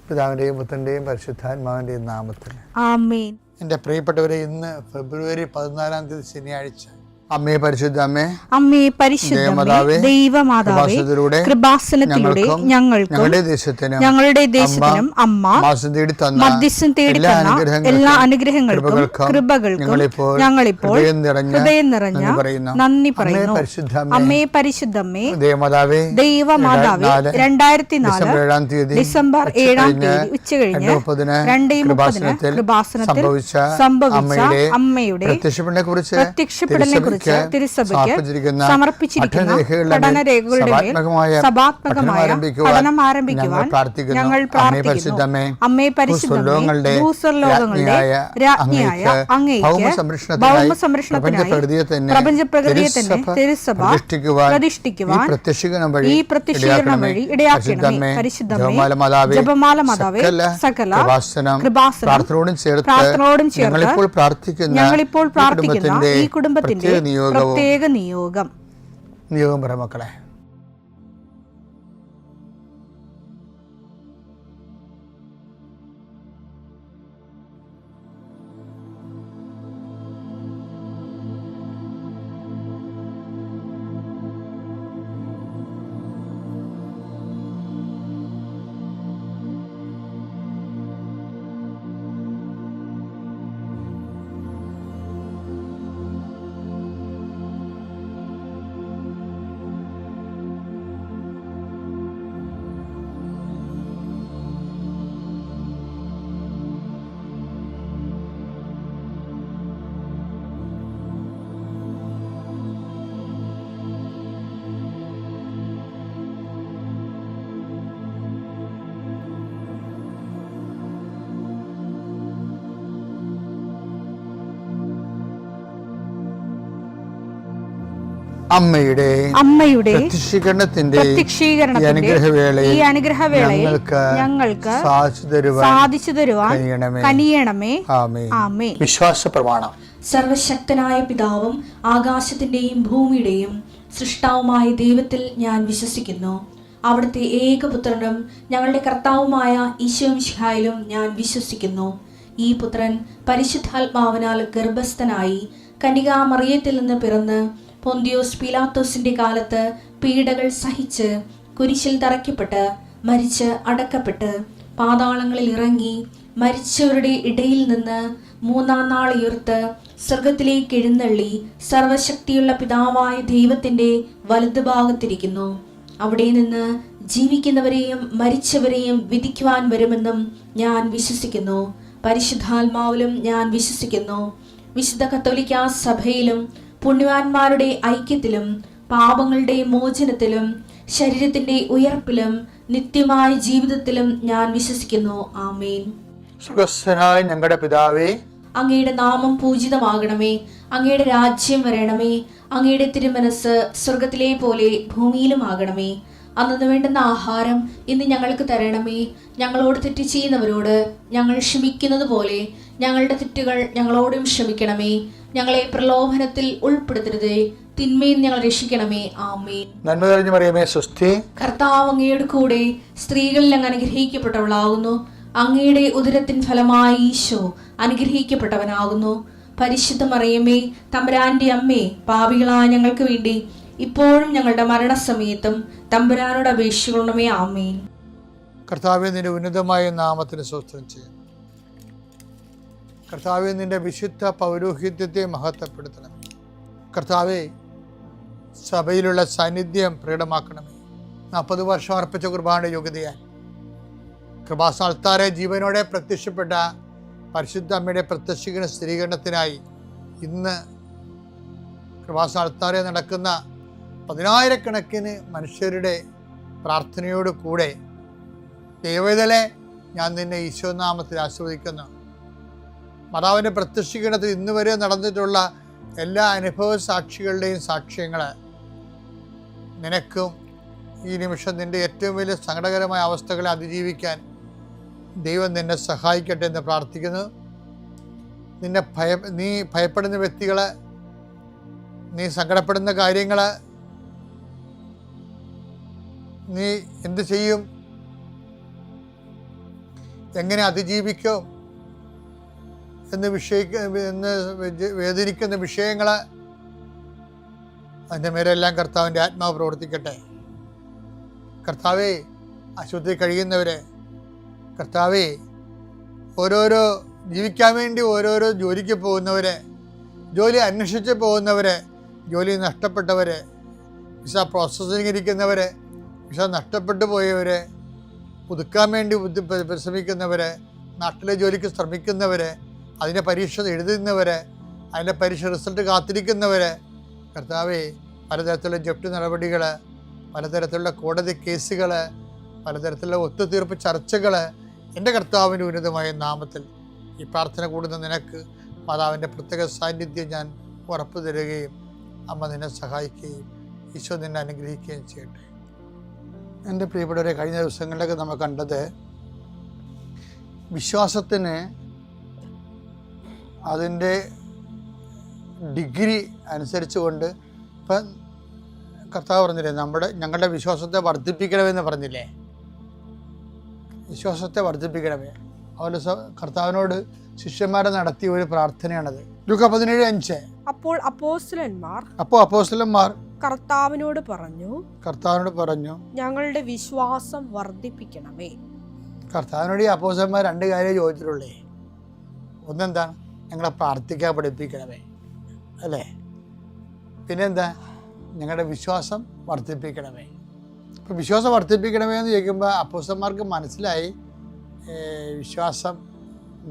പിതാവിൻ്റെയും പുത്രൻ്റെയും പരിശുദ്ധാത്മാവിൻ്റെയും നാമത്തിൽ ആമേൻ. എൻ്റെ പ്രിയപ്പെട്ടവരെ, ഇന്ന് ഫെബ്രുവരി 14 ശനിയാഴ്ച. അമ്മേ പരിശുദ്ധ അമ്മേ, അമ്മേ പരിശുദ്ധമേ, ദൈവമാതാവേ, കൃപാസനത്തിലൂടെ ഞങ്ങൾക്കും ഞങ്ങളുടെ ദേശത്തിനും അമ്മ മധ്യസ്ഥം തേടി തന്ന എല്ലാ അനുഗ്രഹങ്ങൾക്കും കൃപകൾക്കും ഞങ്ങളിപ്പോൾ ഹൃദയം നിറഞ്ഞ നന്ദി പറയുന്നു. അമ്മേ പരിശുദ്ധമേ, ദൈവമാതാവേ, 2004 ഡിസംബർ 7 ഉച്ചകഴിഞ്ഞ് 2:30 കൃപാസനത്തിൽ സംഭവിച്ച അമ്മയുടെ പ്രത്യക്ഷപ്പെടലിനെ കുറിച്ച് തിരുസഭയ്ക്ക് സമർപ്പിച്ചിരിക്കുന്ന പഠനരേഖകളുടെ മേൽ സഭാത്മകമായ പഠനം ആരംഭിക്കുവാൻ ഞങ്ങൾ പ്രാർത്ഥിക്കുന്നു. അമ്മേ പരിശുദ്ധമേ, ഭൂസ്വർലോകങ്ങളുടെ രാജ്ഞിയായ അങ്ങേയ്ക്ക് ഭൗമസംരക്ഷണത്തിനായി പ്രപഞ്ചപ്രകൃതിയെ തന്നെ തിരുസഭ പ്രതിഷ്ഠിക്കുവാൻ ഈ പ്രത്യക്ഷീകരണം വഴി ഇടയാക്കണമേ. പരിശുദ്ധമേ, ജപമാല മാതാവേ, സകല കൃപാസനം പ്രാർത്ഥനയോടും ചേർത്ത് ഞങ്ങളിപ്പോൾ പ്രാർത്ഥിക്കുന്ന ഈ കുടുംബത്തിന്റെ പ്രത്യേക നിയോഗം പറ മക്കളെ. അമ്മയുടെ പ്രത്യക്ഷീകരണത്തിന്റെ ഈ അനുഗ്രഹവേളയിൽ ഞങ്ങൾക്ക് സാധിച്ചു തരുവാൻ കനിയണമേ. ആമേൻ. വിശ്വാസ പ്രമാണം. സർവശക്തനായ പിതാവും ആകാശത്തിന്റെയും ഭൂമിയുടെയും സൃഷ്ടാവുമായ ദൈവത്തിൽ ഞാൻ വിശ്വസിക്കുന്നു. അവിടുത്തെ ഏകപുത്രനും ഞങ്ങളുടെ കർത്താവുമായ ഈശോ മിശിഹായിലും ഞാൻ വിശ്വസിക്കുന്നു. ഈ പുത്രൻ പരിശുദ്ധാത്മാവിനാൽ ഗർഭസ്ഥനായി കന്യകാമറിയത്തിൽ നിന്ന് പിറന്ന് പൊന്തിയോസ് പീലാത്തോസിന്റെ കാലത്ത് പീഡകൾ സഹിച്ച് കുരിശിൽ തറയ്ക്കപ്പെട്ട് മരിച്ച് അടക്കപ്പെട്ട് പാതാളങ്ങളിൽ ഇറങ്ങി മരിച്ചവരുടെ ഇടയിൽ നിന്ന് 3-ാം നാൾ ഉയർത്ത് സ്വർഗത്തിലേക്ക് എഴുന്നള്ളി സർവശക്തിയുള്ള പിതാവായ ദൈവത്തിന്റെ വലതുഭാഗത്തിരിക്കുന്നു. അവിടെ നിന്ന് ജീവിക്കുന്നവരെയും മരിച്ചവരെയും വിധിക്കുവാൻ വരുമെന്നും ഞാൻ വിശ്വസിക്കുന്നു. പരിശുദ്ധാത്മാവിലും ഞാൻ വിശ്വസിക്കുന്നു. വിശുദ്ധ കത്തോലിക്കാ സഭയിലും പുണ്യവാന്മാരുടെ ഐക്യത്തിലും പാപങ്ങളുടെ മോചനത്തിലും ശരീരത്തിന്റെ ഉയർപ്പിലും നിത്യമായ ജീവിതത്തിലും ഞാൻ വിശ്വസിക്കുന്നു. ആമേൻ. സ്വർഗ്ഗസ്ഥനായ ഞങ്ങളുടെ പിതാവേ, അങ്ങയുടെ നാമം പൂജിതമാകണമേ. അങ്ങയുടെ രാജ്യം വരണമേ. അങ്ങയുടെ തിരുമനസ് സ്വർഗത്തിലെ പോലെ ഭൂമിയിലും ആകണമേ. അന്നു വേണ്ടുന്ന ആഹാരം ഇന്ന് ഞങ്ങൾക്ക് തരണമേ. ഞങ്ങളോട് തെറ്റ് ചെയ്യുന്നവരോട് ഞങ്ങൾ ക്ഷമിക്കുന്നത് പോലെ ഞങ്ങളുടെ തെറ്റുകൾ ഞങ്ങളോടും ക്ഷമിക്കണമേ. ഞങ്ങളെ പ്രലോഭനത്തിൽ ഉൾപ്പെടുത്തരുതേ, തിന്മയിൽ ഞങ്ങൾ രക്ഷിക്കണമേ. ആമേൻ. നന്മ നിറഞ്ഞ മറിയമേ, സ്വസ്തി. കർത്താവ് അങ്ങയുടെ കൂടെ സ്ത്രീകളിൽ അങ്ങ് അനുഗ്രഹിക്കപ്പെട്ടവളാകുന്നു. അങ്ങയുടെ ഉദരത്തിൻ ഫലമായി ഈശോ അനുഗ്രഹിക്കപ്പെട്ടവനാകുന്നു. പരിശുദ്ധ മറിയമേ, തമ്പുരാന്റെ അമ്മേ, പാപികളായ ഞങ്ങൾക്ക് വേണ്ടി ഇപ്പോഴും ഞങ്ങളുടെ മരണസമയത്തും തമ്പുരാനോട് അപേക്ഷിക്കണമേ. ആമേൻ. കർത്താവേ, നിന്റെ ഉന്നതമായ നാമത്തിന് സ്തോത്രം ചെയ്യുന്നു. കർത്താവേ, നിന്റെ വിശുദ്ധ പൗരോഹിത്യത്തെ മഹത്വപ്പെടുത്തണമേ. കർത്താവേ, സഭയിലുള്ള സാന്നിധ്യം പ്രകടമാക്കണമേ. 40 വർഷം അർപ്പിച്ച കുർബാനയുടെ യോഗ്യതയാൽ കൃപാസ്ഥാനത്താരെ ജീവനോടെ പ്രത്യക്ഷപ്പെട്ട പരിശുദ്ധ അമ്മയുടെ പ്രത്യക്ഷീകരണ സ്ഥിരീകരണത്തിനായി ഇന്ന് കൃപാസ്ഥാനത്താരെ നടക്കുന്ന 10,000-കണക്കിന് മനുഷ്യരുടെ പ്രാർത്ഥനയോട് കൂടെ ദൈവവേദലെ ഞാൻ നിന്നെ ഈശോനാമത്തിൽ ആസ്വദിക്കുന്നു. മാതാവിൻ്റെ പ്രത്യക്ഷീകരണത്തിൽ ഇന്ന് വരെ നടന്നിട്ടുള്ള എല്ലാ അനുഭവ സാക്ഷികളുടെയും സാക്ഷ്യങ്ങൾ നിനക്കും ഈ നിമിഷം നിൻ്റെ ഏറ്റവും വലിയ സങ്കടകരമായ അവസ്ഥകളെ അതിജീവിക്കാൻ ദൈവം നിന്നെ സഹായിക്കട്ടെ എന്ന് പ്രാർത്ഥിക്കുന്നു. നീ ഭയപ്പെടുന്ന വ്യക്തികൾ, നീ സങ്കടപ്പെടുന്ന കാര്യങ്ങൾ, നീ എന്ത് ചെയ്യും, എങ്ങനെ അതിജീവിക്കും എന്ന് വേദനിക്കുന്ന വിഷയങ്ങൾ, അതിൻ്റെ മേലെല്ലാം കർത്താവിൻ്റെ ആത്മാവ് പ്രവർത്തിക്കട്ടെ. കർത്താവേ, ആശുപത്രി കഴിയുന്നവരെ, കർത്താവേ, ഓരോരോ ജീവിക്കാൻ വേണ്ടി ഓരോരോ ജോലിക്ക് പോകുന്നവരെ, ജോലി അന്വേഷിച്ച് പോകുന്നവരെ, ജോലി നഷ്ടപ്പെട്ടവരെ, വിസ പ്രോസസ്സിംഗ് ഇരിക്കുന്നവരെ, വിസ നഷ്ടപ്പെട്ടു പോയവരെ, പുതുക്കാൻ വേണ്ടി പരിശ്രമിക്കുന്നവരെ, നാട്ടിലെ ജോലിക്ക് ശ്രമിക്കുന്നവരെ, അതിൻ്റെ പരീക്ഷ എഴുതുന്നവരെ, അതിൻ്റെ പരീക്ഷ റിസൾട്ട് കാത്തിരിക്കുന്നവരെ, കർത്താവേ, പലതരത്തിലുള്ള ജപ്തി നടപടികൾ, പലതരത്തിലുള്ള കോടതി കേസുകൾ, പലതരത്തിലുള്ള ഒത്തുതീർപ്പ് ചർച്ചകൾ, എൻ്റെ കർത്താവിൻ്റെ ഉന്നതമായ നാമത്തിൽ ഈ പ്രാർത്ഥന കൂടുന്ന നിനക്ക് മാതാവിൻ്റെ പ്രത്യേക സാന്നിധ്യം ഞാൻ ഉറപ്പു തരികയും അമ്മ നിന്നെ സഹായിക്കുകയും ഈശോ നിന്നെ അനുഗ്രഹിക്കുകയും ചെയ്യട്ടെ. എൻ്റെ പ്രിയപ്പെട്ടവരെ, കഴിഞ്ഞ ദിവസങ്ങളിലൊക്കെ നമ്മൾ കണ്ടത് വിശ്വാസത്തിന് അതിൻ്റെ ഡിഗ്രി അനുസരിച്ചുകൊണ്ട്, ഇപ്പം കർത്താവ് പറഞ്ഞില്ലേ, ഞങ്ങളുടെ വിശ്വാസത്തെ വർദ്ധിപ്പിക്കണമെന്ന് പറഞ്ഞില്ലേ, വിശ്വാസത്തെ വർദ്ധിപ്പിക്കണമേ. അതുപോലെ കർത്താവിനോട് ശിഷ്യന്മാരെ നടത്തിയ ഒരു പ്രാർത്ഥനയാണത്. ലൂക്കാ 17:5. അപ്പോൾ അപ്പോസ്തലന്മാർ കർത്താവിനോട് പറഞ്ഞു, ഞങ്ങളുടെ വിശ്വാസം വർദ്ധിപ്പിക്കണമേ. കർത്താവിനോട് ഈ അപ്പോസ്തലന്മാർ 2 കാര്യം ചോദിച്ചിട്ടുള്ളേ. ഒന്നെന്താണ്? ഞങ്ങളെ പ്രാർത്ഥിക്കാൻ പഠിപ്പിക്കണമേ, അല്ലേ? പിന്നെന്താ? ഞങ്ങളുടെ വിശ്വാസം വർദ്ധിപ്പിക്കണമേ. ഇപ്പോൾ വിശ്വാസം വർദ്ധിപ്പിക്കണമേ എന്ന് ചോദിക്കുമ്പോൾ അപ്പോസ്തലന്മാർക്ക് മനസ്സിലായി, വിശ്വാസം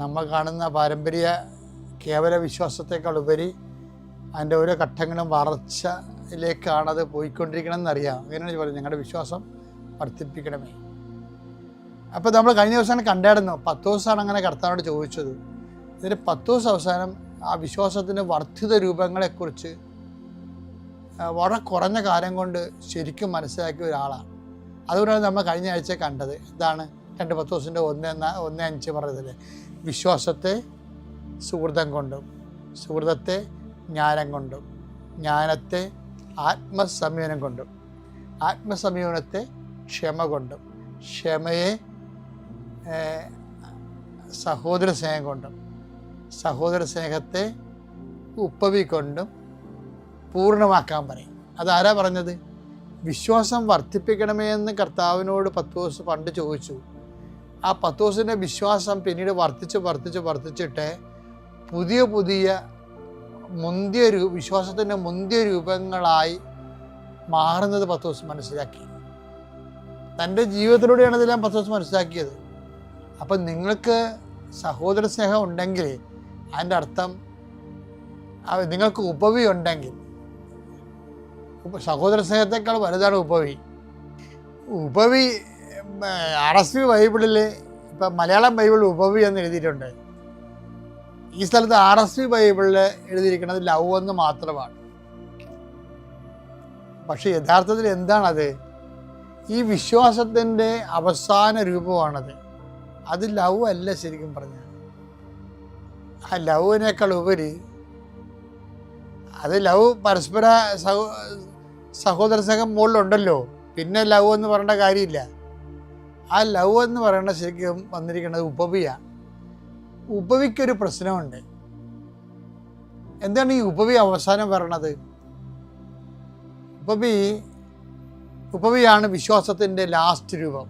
നമ്മൾ കാണുന്ന പാരമ്പര്യ കേവല വിശ്വാസത്തെക്കാൾ ഉപരി അതിൻ്റെ ഓരോ ഘട്ടങ്ങളും വളർച്ചയിലേക്കാണത് പോയിക്കൊണ്ടിരിക്കണം എന്നറിയാം. അങ്ങനെയാണ് പറയുന്നത്, ഞങ്ങളുടെ വിശ്വാസം വർദ്ധിപ്പിക്കണമേ. അപ്പോൾ നമ്മൾ കഴിഞ്ഞ ദിവസം കണ്ടായിരുന്നു, 10 ദിവസമാണ് അങ്ങനെ കർത്താവിനോട് ചോദിച്ചത്. ഇതിന് 10 ദിവസം അവസാനം ആ വിശ്വാസത്തിൻ്റെ വർദ്ധിത രൂപങ്ങളെക്കുറിച്ച് വളരെ കുറഞ്ഞ കാലം കൊണ്ട് ശരിക്കും മനസ്സിലാക്കിയ ഒരാളാണ്. അതുകൊണ്ടാണ് നമ്മൾ കഴിഞ്ഞ ആഴ്ച കണ്ടത്. എന്താണ് 2 പത്രോസിൻ്റെ 1:5 പറയുന്നത്? വിശ്വാസത്തെ സുഹൃതം കൊണ്ടും, സുഹൃതത്തെ ജ്ഞാനം കൊണ്ടും, ജ്ഞാനത്തെ ആത്മസംയമനം കൊണ്ടും, ആത്മസംയമനത്തെ ക്ഷമ കൊണ്ടും, ക്ഷമയെ സഹോദര സ്നേഹം കൊണ്ടും, സഹോദര സ്നേഹത്തെ ഉപവി കൊണ്ടും പൂർണ്ണമാക്കാൻ പറയും. അതാരാ പറഞ്ഞത്? വിശ്വാസം വർദ്ധിപ്പിക്കണമേ എന്ന് കർത്താവിനോട് 10 ദിവസം പണ്ട് ചോദിച്ചു. ആ 10 ദിവസത്തിൻ്റെ വിശ്വാസം പിന്നീട് വർദ്ധിച്ചിട്ട് പുതിയ വിശ്വാസത്തിൻ്റെ മുന്തിയ രൂപങ്ങളായി മാറുന്നത് 10 ദിവസം മനസ്സിലാക്കി. തൻ്റെ ജീവിതത്തിലൂടെയാണ് ഇതെല്ലാം 10 ദിവസം മനസ്സിലാക്കിയത്. അപ്പം നിങ്ങൾക്ക് സഹോദര സ്നേഹം ഉണ്ടെങ്കിൽ അതിൻ്റെ അർത്ഥം നിങ്ങൾക്ക് ഉപവി ഉണ്ടെങ്കിൽ, സഹോദര സ്നേഹത്തെക്കാൾ വലുതാണ് ഉപവി. RSV ബൈബിളിൽ, ഇപ്പം മലയാളം ബൈബിളിൽ ഉപവി എന്ന് എഴുതിയിട്ടുണ്ട്. ഈ സ്ഥലത്ത് RSV ബൈബിളിൽ എഴുതിയിരിക്കുന്നത് ലവ് എന്ന് മാത്രമാണ്. പക്ഷെ യഥാർത്ഥത്തിൽ എന്താണത്? ഈ വിശ്വാസത്തിൻ്റെ അവസാന രൂപമാണത്. അത് ലവ് അല്ല ശരിക്കും പറഞ്ഞാൽ. ആ ലവിനേക്കാൾ ഉപരി അത് ലവ് പരസ്പര സഹോദര സ്നേഹം മുകളിലുണ്ടല്ലോ, പിന്നെ ലവ് എന്ന് പറയേണ്ട കാര്യമില്ല. ആ ലവ് എന്ന് പറയേണ്ട ശരിക്കും വന്നിരിക്കുന്നത് ഉപവിയാണ്. ഉപവിക്കൊരു പ്രശ്നമുണ്ട്. എന്താണ് ഈ ഉപവി അവസാനം പറയണത്? ഉപവിയാണ് വിശ്വാസത്തിൻ്റെ ലാസ്റ്റ് രൂപം.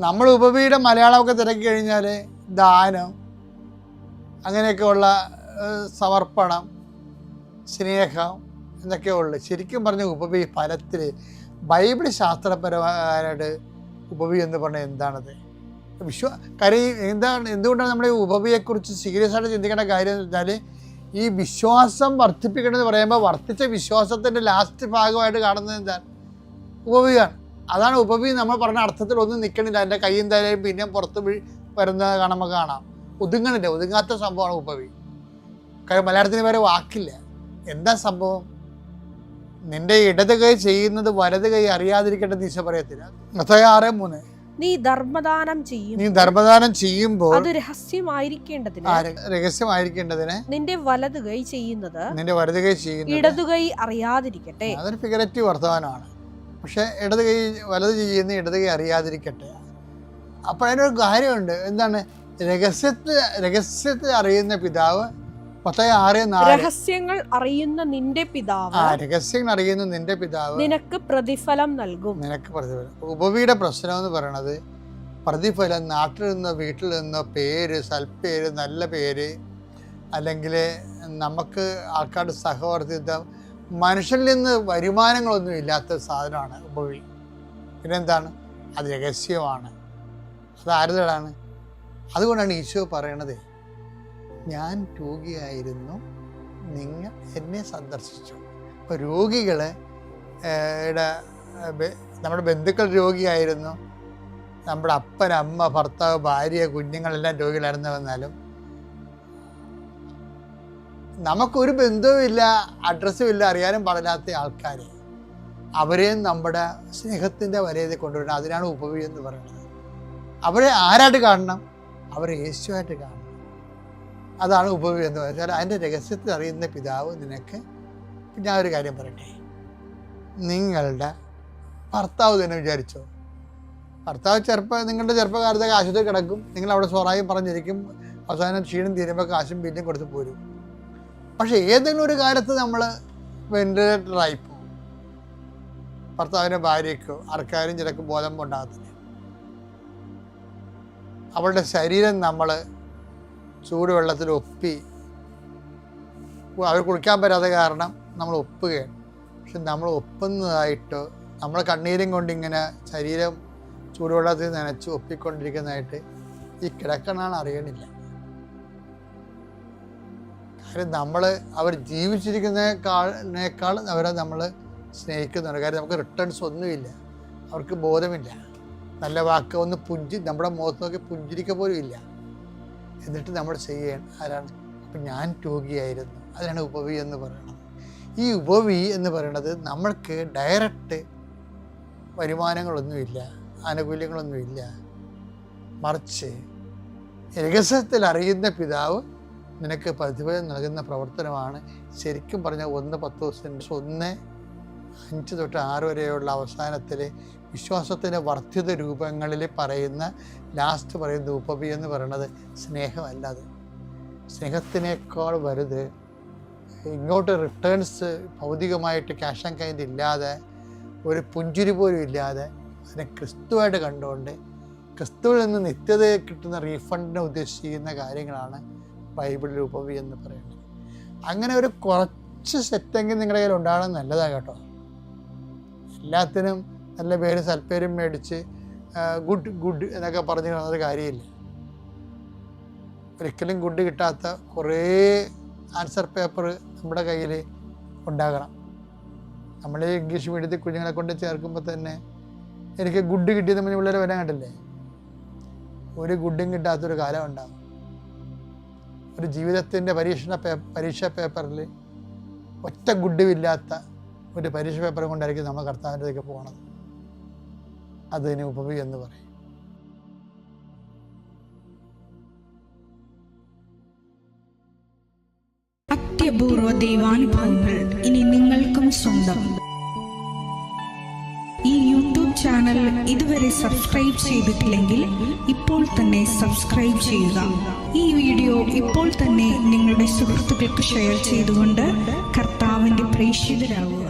നമ്മൾ ഉപവിയുടെ മലയാളമൊക്കെ തിരക്കി കഴിഞ്ഞാൽ ദാനം, അങ്ങനെയൊക്കെയുള്ള സമർപ്പണം, സ്നേഹം എന്നൊക്കെ ഉള്ളു. ശരിക്കും പറഞ്ഞ ഉപവി ഫലത്തിൽ ബൈബിൾ ശാസ്ത്രപരമായിട്ട് ഉപവി എന്ന് പറഞ്ഞാൽ എന്താണത്? എന്തുകൊണ്ടാണ് നമ്മൾ ഈ ഉപവിയെക്കുറിച്ച് സീരിയസ് ആയിട്ട് ചിന്തിക്കേണ്ട കാര്യം എന്ന് വെച്ചാൽ, ഈ വിശ്വാസം വർദ്ധിപ്പിക്കണമെന്ന് പറയുമ്പോൾ വർദ്ധിച്ച വിശ്വാസത്തിൻ്റെ ലാസ്റ്റ് ഭാഗമായിട്ട് കാണുന്നത് എന്താണ്? ഉപവിയാണ്. അതാണ് ഉപവി. നമ്മൾ പറഞ്ഞ അർത്ഥത്തിൽ ഒന്നും നിൽക്കണില്ല. എൻ്റെ കയ്യും തലയും പിന്നെ പുറത്ത് വരുന്നത് കാണാം. ഒതുങ്ങാത്ത സംഭവമാണ് ഉപവി. കാര്യം മലയാളത്തിന് വേറെ വാക്കില്ല. എന്താ സംഭവം? നിന്റെ ഇടത് കൈ ചെയ്യുന്നത് വലത് കൈ അറിയാതിരിക്കേണ്ട ദിശ പറയത്തില്ല. 6:3. നീ ധർമ്മദാനം ചെയ്യുമ്പോൾ അത് രഹസ്യമായിരിക്കേണ്ടതിന് നിന്റെ വലത് കൈ ചെയ്യുന്നത് ഇടതു കൈ അറിയാതിരിക്കട്ടെ. അതൊരു ഫിഗറേറ്റീവ് വർത്തമാനമാണ്. പക്ഷെ വലത് ചെയ്യുന്ന ഇടത് കൈ അറിയാതിരിക്കട്ടെ. അപ്പോൾ അതിനൊരു കാര്യമുണ്ട്. എന്താണ്? രഹസ്യത്തിൽ അറിയുന്ന പിതാവ്. 10:6-4 രഹസ്യങ്ങൾ അറിയുന്ന നിന്റെ പിതാവ് രഹസ്യങ്ങൾ അറിയുന്ന നിന്റെ പിതാവ് നിനക്ക് പ്രതിഫലം നൽകും. നിനക്ക് പ്രതിഫലം. ഉപവിയുടെ പ്രശ്നം എന്ന് പറയുന്നത് പ്രതിഫലം നാട്ടിൽ നിന്നോ വീട്ടിൽ നിന്നോ പേര്, സൽപ്പേര്, നല്ല പേര്, അല്ലെങ്കിൽ നമുക്ക് ആൾക്കാരുടെ സഹവർത്തിത്വം, മനുഷ്യനിൽ നിന്ന് വരുമാനങ്ങളൊന്നും ഇല്ലാത്ത സാധനമാണ് ഉപവി. പിന്നെന്താണ്? അത് രഹസ്യമാണ്. അത് ആരുടേതാണ്? അതുകൊണ്ടാണ് ഈശോ പറയണത്, ഞാൻ രോഗിയായിരുന്നു, നിങ്ങൾ എന്നെ സന്ദർശിച്ചു. അപ്പോൾ രോഗികളെ നമ്മുടെ ബന്ധുക്കൾ രോഗിയായിരുന്നു, നമ്മുടെ അപ്പൻ, അമ്മ, ഭർത്താവ്, ഭാര്യ, കുഞ്ഞുങ്ങളെല്ലാം രോഗികളായിരുന്നു. വന്നാലും നമുക്കൊരു ബന്ധവുമില്ല, അഡ്രസ്സും ഇല്ല, അറിയാനും പാടില്ലാത്ത ആൾക്കാർ, അവരെയും നമ്മുടെ സ്നേഹത്തിൻ്റെ വലയത്തിൽ കൊണ്ടുവരണം. അതിനാണ് ഉപവി എന്ന് പറയുന്നത്. അവരെ ആരായിട്ട് കാണണം? അവരെ യേശുവായിട്ട് കാണണം. അതാണ് ഉപവി എന്ന് പറഞ്ഞാൽ അതിൻ്റെ രഹസ്യത്തിൽ അറിയുന്ന പിതാവ് നിനക്ക്. ഞാൻ ഒരു കാര്യം പറയട്ടെ, നിങ്ങളുടെ ഭർത്താവ് തന്നെ വിചാരിച്ചോ, ഭർത്താവ് നിങ്ങളുടെ ചെറുപ്പകാലത്തൊക്കെ ആശുപത്രി കിടക്കും, നിങ്ങളവിടെ സ്വറായും പറഞ്ഞിരിക്കും, അവസാനം ക്ഷീണം തീരുമ്പോൾ കാശും ബില്ലും കൊടുത്ത് പോരും. പക്ഷേ ഏതെങ്കിലും ഒരു കാലത്ത് നമ്മൾ വെന്റിലേറ്ററായി പോകും. ഭർത്താവിൻ്റെ ഭാര്യയ്ക്കോ ആർക്കാരും ചിലക്ക് ബോധം ഉണ്ടാകത്തില്ല. അവളുടെ ശരീരം നമ്മൾ ചൂടുവെള്ളത്തിൽ ഒപ്പി, അവർ കുളിക്കാൻ പറ്റാത്ത കാരണം നമ്മൾ ഒപ്പുകയാണ്. പക്ഷെ നമ്മൾ ഒപ്പുന്നതായിട്ടോ നമ്മൾ കണ്ണീരും കൊണ്ടിങ്ങനെ ശരീരം ചൂടുവെള്ളത്തിൽ നനച്ച് ഒപ്പിക്കൊണ്ടിരിക്കുന്നതായിട്ട് ഈ കിടക്കണാണ് അറിയണില്ല. കാര്യം അവർ ജീവിച്ചിരിക്കുന്നതിനേക്കാൾ അവരെ നമ്മൾ സ്നേഹിക്കുന്നുണ്ട്. കാര്യം നമുക്ക് റിട്ടേൺസ് ഒന്നുമില്ല, അവർക്ക് ബോധമില്ല, നല്ല വാക്ക് ഒന്ന് നമ്മുടെ മുഖത്ത് നോക്കി പുഞ്ചിരിക്ക പോലും ഇല്ല. എന്നിട്ട് നമ്മൾ ചെയ്യണം ആരാണ്? അപ്പം ഞാൻ രോഗിയായിരുന്നു. അതിനാണ് ഉപവി എന്ന് പറയുന്നത്. ഈ ഉപവി എന്ന് പറയുന്നത് നമ്മൾക്ക് ഡയറക്റ്റ് വരുമാനങ്ങളൊന്നുമില്ല, ആനുകൂല്യങ്ങളൊന്നുമില്ല, മറിച്ച് രഹസ്യത്തിൽ അറിയുന്ന പിതാവ് നിനക്ക് പ്രതിഫലം നൽകുന്ന പ്രവർത്തനമാണ് ശരിക്കും പറഞ്ഞാൽ 1:10 വരെയുള്ള അവസാനത്തിൽ വിശ്വാസത്തിൻ്റെ വർദ്ധിത രൂപങ്ങളിൽ പറയുന്ന ലാസ്റ്റ് പറയുന്ന ഉപവി എന്ന് പറയുന്നത് സ്നേഹമല്ലാതെ, സ്നേഹത്തിനേക്കാൾ വലുത് ഇങ്ങോട്ട് റിട്ടേൺസ് ഭൗതികമായിട്ട് ക്യാഷ് ആൻഡ് കൈൻഡ് ഇല്ലാതെ, ഒരു പുഞ്ചിരി പോലും ഇല്ലാതെ അതിനെ ക്രിസ്തുവായിട്ട് കണ്ടുകൊണ്ട് ക്രിസ്തുവിൽ നിന്ന് നിത്യതയെ കിട്ടുന്ന റീഫണ്ടിനെ ഉദ്ദേശിക്കുന്ന കാര്യങ്ങളാണ് ബൈബിളിൽ ഉപവി എന്ന് പറയുന്നത്. അങ്ങനെ ഒരു കുറച്ച് സെറ്റെങ്കിൽ നിങ്ങളുടെ കയ്യിൽ ഉണ്ടാകണം, നല്ലതാണ് കേട്ടോ. എല്ലാത്തിനും നല്ല പേര് സൽപ്പേരും മേടിച്ച് ഗുഡ് എന്നൊക്കെ പറഞ്ഞു ഒരു കാര്യമില്ല. ഒരിക്കലും ഗുഡ് കിട്ടാത്ത കുറേ ആൻസർ പേപ്പർ നമ്മുടെ കയ്യിൽ ഉണ്ടാകണം. നമ്മൾ ഇംഗ്ലീഷ് മീഡിയത്തിൽ കുഞ്ഞുങ്ങളെ കൊണ്ട് ചേർക്കുമ്പോൾ തന്നെ എനിക്ക് ഗുഡ് കിട്ടിയത് മുന്നേ പിള്ളേർ വരാൻ കണ്ടില്ലേ? ഒരു ഗുഡും കിട്ടാത്തൊരു കാലം ഉണ്ടാകും. ഒരു ജീവിതത്തിൻ്റെ പരീക്ഷാ പേപ്പറിൽ ഒറ്റ ഗുഡുമില്ലാത്ത ഒരു പരീക്ഷ പേപ്പറും കൊണ്ടായിരിക്കും നമ്മൾ കർത്താവിൻ്റെതൊക്കെ പോകണത്. അതിന് ഉപവി എന്ന് പറയും. അത്യപൂർവ ദൈവാനുഭവങ്ങൾ ഇനി നിങ്ങൾക്കും സ്വന്തം. ഈ യൂട്യൂബ് ചാനൽ ഇതുവരെ സബ്സ്ക്രൈബ് ചെയ്തിട്ടില്ലെങ്കിൽ ഇപ്പോൾ തന്നെ സബ്സ്ക്രൈബ് ചെയ്യുക. ഈ വീഡിയോ ഇപ്പോൾ തന്നെ നിങ്ങളുടെ സുഹൃത്തുക്കൾക്ക് ഷെയർ ചെയ്തുകൊണ്ട് കർത്താവിൻ്റെ പ്രേക്ഷിതരാകുക.